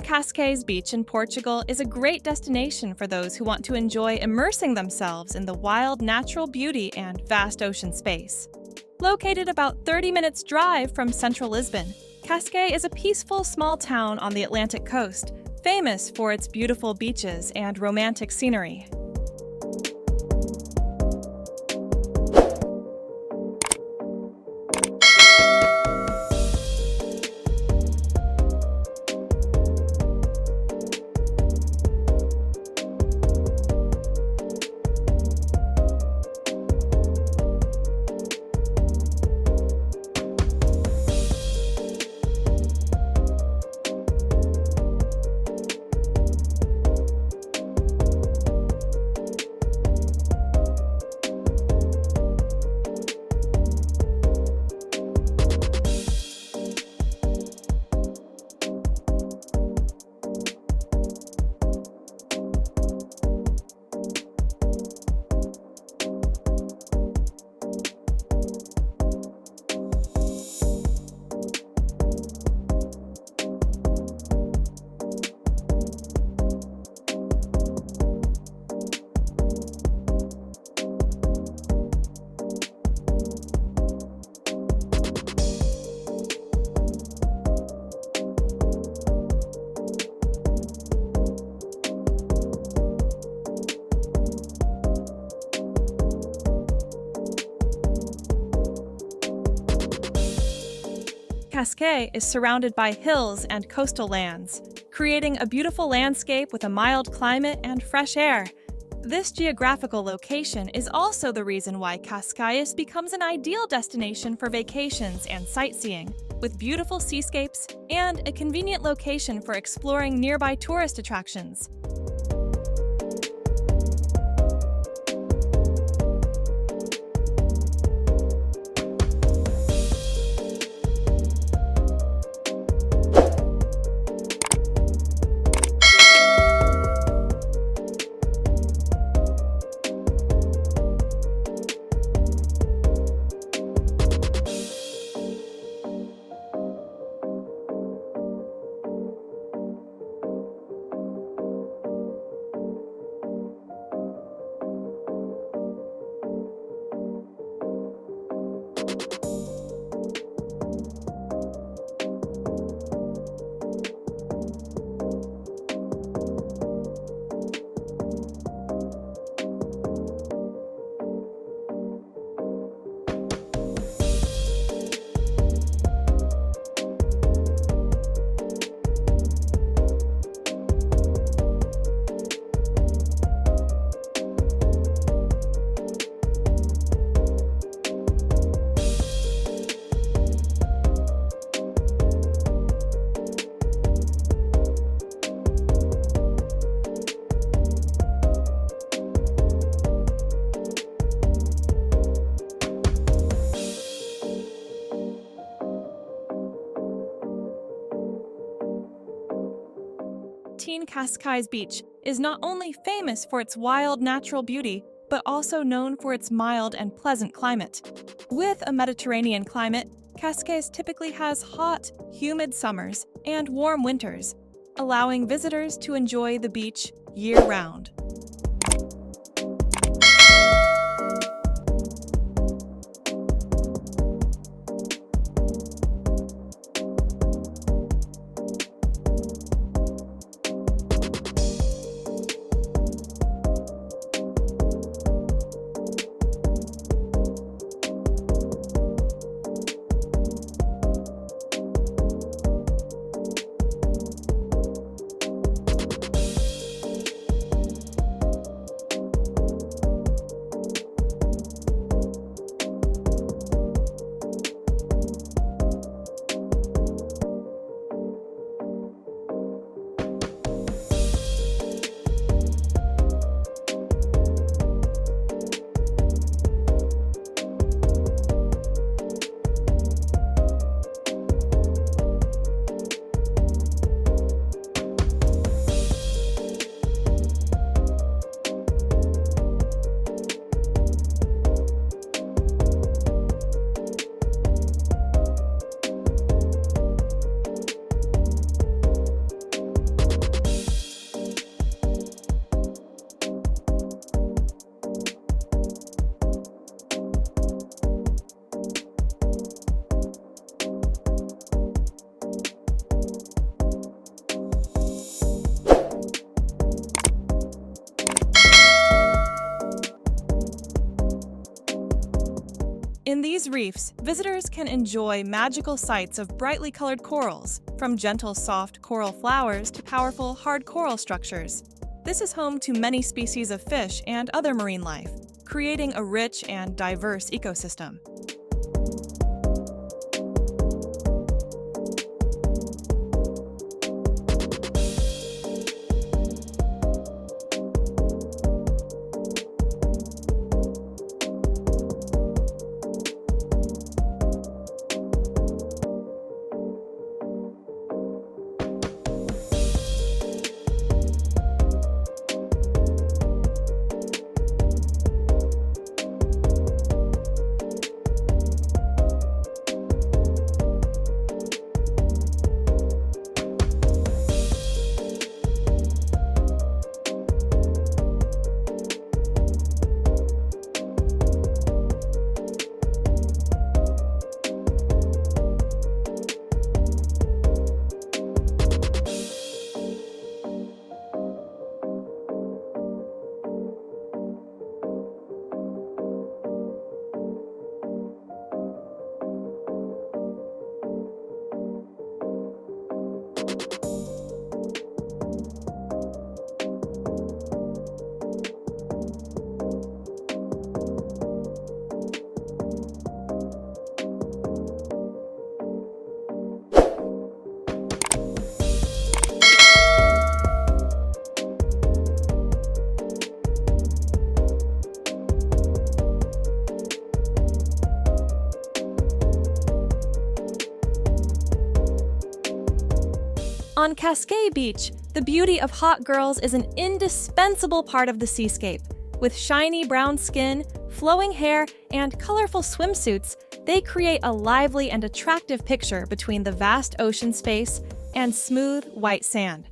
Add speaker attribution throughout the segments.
Speaker 1: Cascais Beach in Portugal is a great destination for those who want to enjoy immersing themselves in the wild natural beauty and vast ocean space. Located about 30 minutes drive from central Lisbon, Cascais is a peaceful small town on the Atlantic coast, famous for its beautiful beaches and romantic scenery. Cascais is surrounded by hills and coastal lands, creating a beautiful landscape with a mild climate and fresh air. This geographical location is also the reason why Cascais becomes an ideal destination for vacations and sightseeing, with beautiful seascapes and a convenient location for exploring nearby tourist attractions. Cascais Beach is not only famous for its wild natural beauty, but also known for its mild and pleasant climate. With a Mediterranean climate, Cascais typically has hot, humid summers and warm winters, allowing visitors to enjoy the beach year-round. these reefs, visitors can enjoy magical sights of brightly colored corals, from gentle, soft coral flowers to powerful, hard coral structures. This is home to many species of fish and other marine life, creating a rich and diverse ecosystem. On Cascais Beach, the beauty of hot girls is an indispensable part of the seascape. With shiny brown skin, flowing hair, and colorful swimsuits, they create a lively and attractive picture between the vast ocean space and smooth, white sand.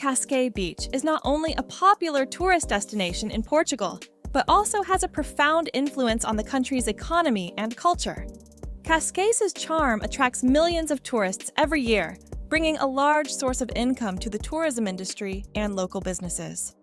Speaker 1: Cascais Beach is not only a popular tourist destination in Portugal, but also has a profound influence on the country's economy and culture. Cascais' charm attracts millions of tourists every year, bringing a large source of income to the tourism industry and local businesses.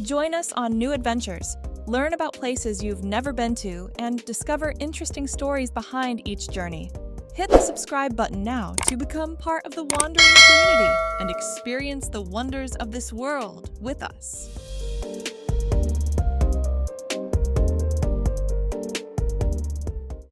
Speaker 1: Join us on new adventures, learn about places you've never been to, and discover interesting stories behind each journey. Hit the subscribe button now to become part of the Wandering community and experience the wonders of this world with us.